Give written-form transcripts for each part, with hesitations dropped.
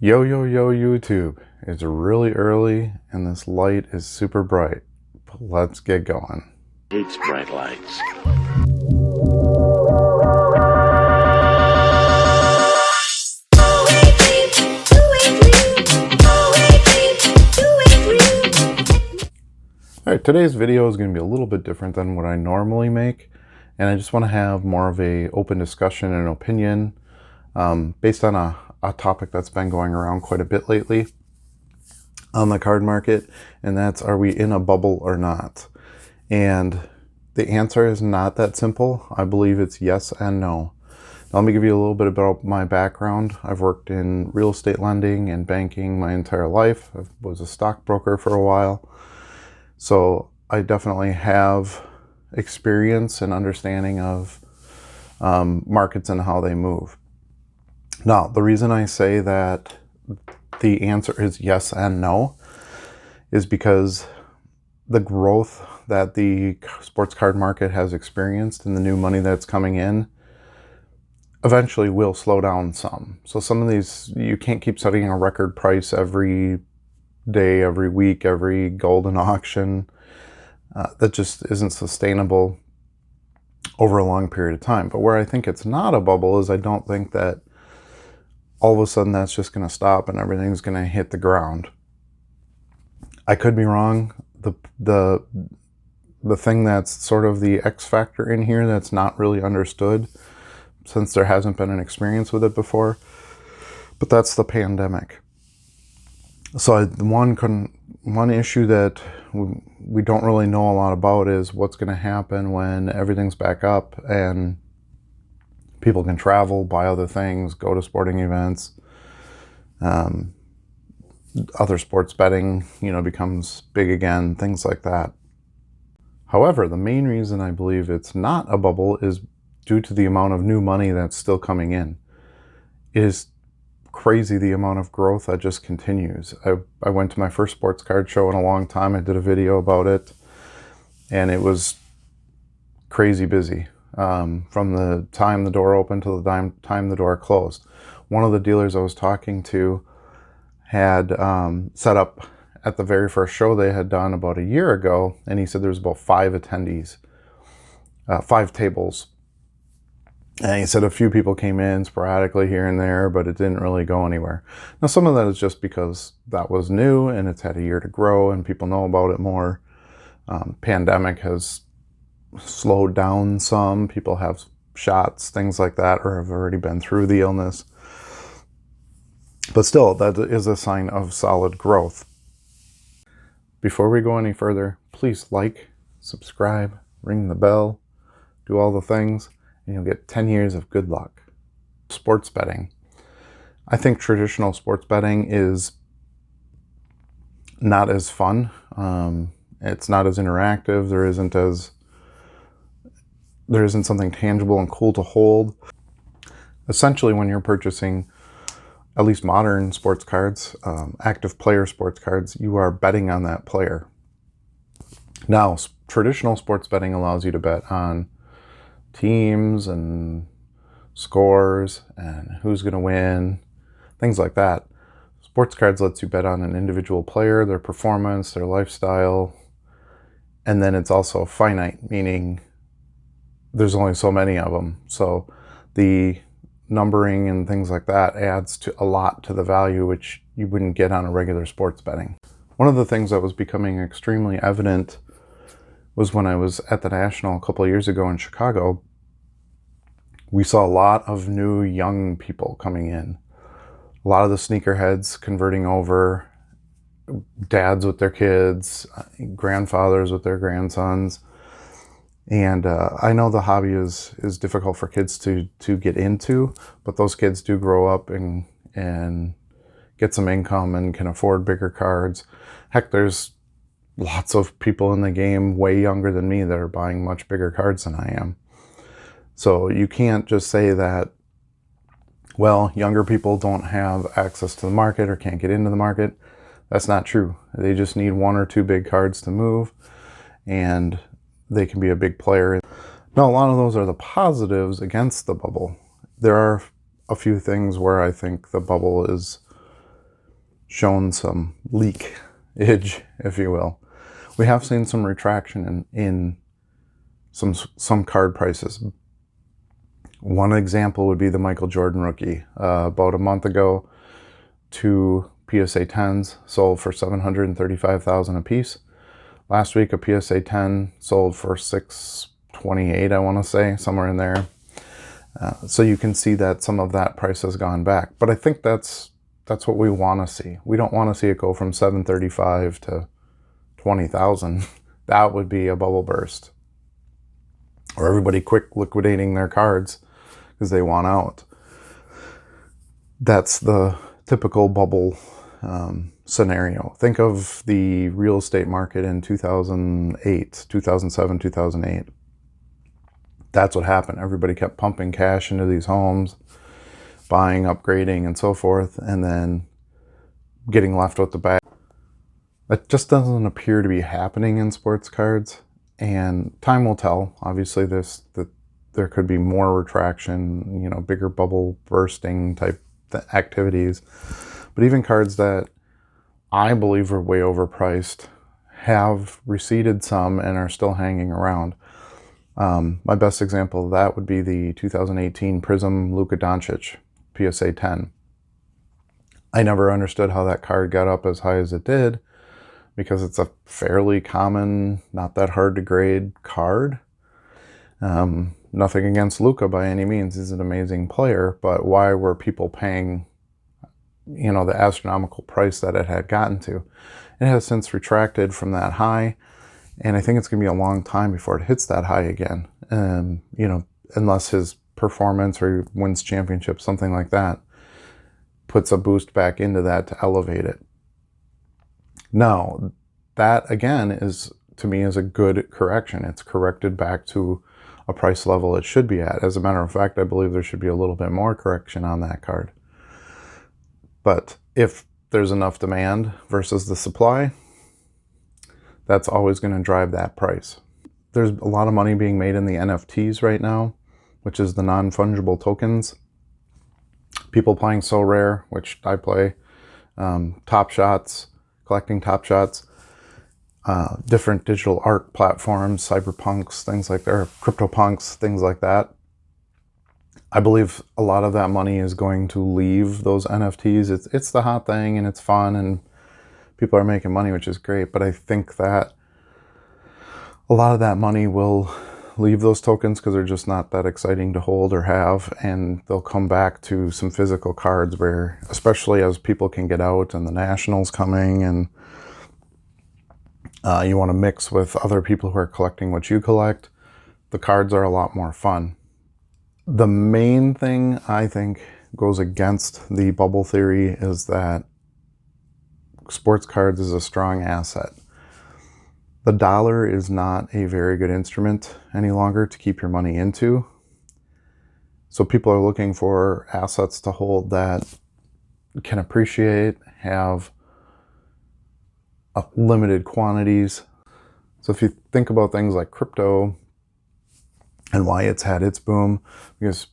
Yo, yo, yo, YouTube. It's really early and this light is super bright. But let's get going. Hates bright lights. Alright, today's video is going to be a little bit different than what I normally make. And I just want to have more of a open discussion and opinion based on a topic that's been going around quite a bit lately on the card market, and that's, are we in a bubble or not? And the answer is not that simple. I believe it's yes and no. Now, let me give you a little bit about my background. I've worked in real estate lending and banking my entire life. I was a stockbroker for a while. So I definitely have experience and understanding of markets and how they move. Now, the reason I say that the answer is yes and no is because the growth that the sports card market has experienced and the new money that's coming in eventually will slow down some. So some of these, you can't keep setting a record price every day, every week, every golden auction. That just isn't sustainable over a long period of time. But where I think it's not a bubble is I don't think that all of a sudden that's just going to stop and everything's going to hit the ground. I could be wrong. The thing that's sort of the X factor in here that's not really understood, since there hasn't been an experience with it before, but that's the pandemic. So one issue that we don't really know a lot about is what's going to happen when everything's back up and people can travel, buy other things, go to sporting events. Other sports betting, becomes big again, things like that. However, the main reason I believe it's not a bubble is due to the amount of new money that's still coming in. It is crazy the amount of growth that just continues. I went to my first sports card show in a long time. I did a video about it, and it was crazy busy. From the time the door opened to the time the door closed. One of the dealers I was talking to had set up at the very first show they had done about a year ago, and he said there was about 5 attendees, 5 tables. And he said a few people came in sporadically here and there, but it didn't really go anywhere. Now, some of that is just because that was new and it's had a year to grow and people know about it more. Pandemic has slowed down some. People have shots, things like that, or have already been through the illness. But still, that is a sign of solid growth. Before we go any further, please like, subscribe, ring the bell, do all the things, and you'll get 10 years of good luck. Sports betting. I think traditional sports betting is not as fun. It's not as interactive. There isn't something tangible and cool to hold. Essentially, when you're purchasing at least modern sports cards, active player sports cards, you are betting on that player. Now, traditional sports betting allows you to bet on teams and scores and who's going to win, things like that. Sports cards lets you bet on an individual player, their performance, their lifestyle, and then it's also finite, meaning there's only so many of them. So the numbering and things like that adds to a lot to the value, which you wouldn't get on a regular sports betting. One of the things that was becoming extremely evident was when I was at the National a couple of years ago in Chicago. We saw a lot of new young people coming in. A lot of the sneakerheads converting over, dads with their kids, grandfathers with their grandsons. And I know the hobby is difficult for kids to get into, but those kids do grow up and get some income and can afford bigger cards. Heck, there's lots of people in the game way younger than me that are buying much bigger cards than I am. So you can't just say that, well, younger people don't have access to the market or can't get into the market. That's not true. They just need 1 or 2 big cards to move, and they can be a big player. Now, a lot of those are the positives against the bubble. There are a few things where I think the bubble is shown some leakage, if you will. We have seen some retraction in some card prices. One example would be the Michael Jordan rookie. About a month ago, 2 PSA 10s sold for $735,000 a piece. Last week, a PSA 10 sold for $628, I want to say, somewhere in there. So you can see that some of that price has gone back. But I think that's what we want to see. We don't want to see it go from $735 to $20,000. That would be a bubble burst. Or everybody quick liquidating their cards because they want out. That's the typical bubble scenario. Think of the real estate market in 2008, 2007, 2008. That's what happened. Everybody kept pumping cash into these homes, buying, upgrading, and so forth, and then getting left with the bag. That just doesn't appear to be happening in sports cards, and time will tell. Obviously, there could be more retraction, bigger bubble bursting type activities. But even cards that I believe are way overpriced have receded some and are still hanging around. My best example of that would be the 2018 Prism Luka Doncic PSA 10. I never understood how that card got up as high as it did, because it's a fairly common, not that hard to grade card. Nothing against Luka by any means. He's an amazing player, but why were people paying, the astronomical price that it had gotten to? It has since retracted from that high, and I think it's going to be a long time before it hits that high again. Unless his performance or wins championships, something like that, puts a boost back into that to elevate it. Now, that again to me is a good correction. It's corrected back to a price level it should be at. As a matter of fact, I believe there should be a little bit more correction on that card. But if there's enough demand versus the supply, that's always going to drive that price. There's a lot of money being made in the NFTs right now, which is the non-fungible tokens. People playing So Rare, which I play, Top Shots, collecting Top Shots, different digital art platforms, cyberpunks, things like that, or CryptoPunks, things like that. I believe a lot of that money is going to leave those NFTs. It's the hot thing and it's fun and people are making money, which is great. But I think that a lot of that money will leave those tokens because they're just not that exciting to hold or have, and they'll come back to some physical cards where, especially as people can get out and the Nationals coming and you want to mix with other people who are collecting what you collect, the cards are a lot more fun. The main thing I think goes against the bubble theory is that sports cards is a strong asset. The dollar is not a very good instrument any longer to keep your money into. So people are looking for assets to hold that can appreciate, have limited quantities. So if you think about things like crypto and why it's had its boom, because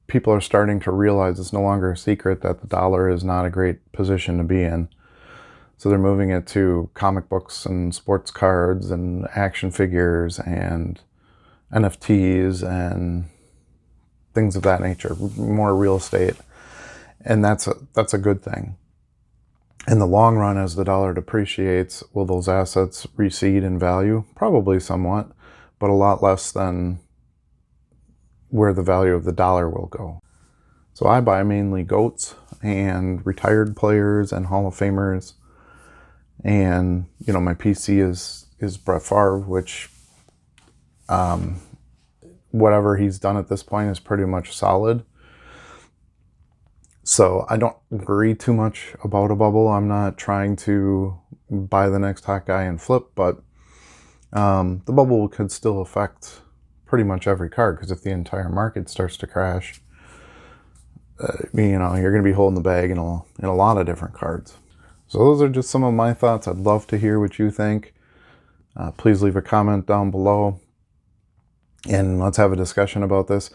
people are starting to realize it's no longer a secret that the dollar is not a great position to be in. So they're moving it to comic books and sports cards and action figures and NFTs and things of that nature, more real estate. And that's a good thing. In the long run, as the dollar depreciates, will those assets recede in value? Probably somewhat, but a lot less than where the value of the dollar will go. So I buy mainly GOATs and retired players and Hall of Famers. And, my PC is Brett Favre, which whatever he's done at this point is pretty much solid. So I don't worry too much about a bubble. I'm not trying to buy the next hot guy and flip, but the bubble could still affect pretty much every card, because if the entire market starts to crash, you're going to be holding the bag in a lot of different cards. So those are just some of my thoughts. I'd love to hear what you think. Please leave a comment down below and let's have a discussion about this.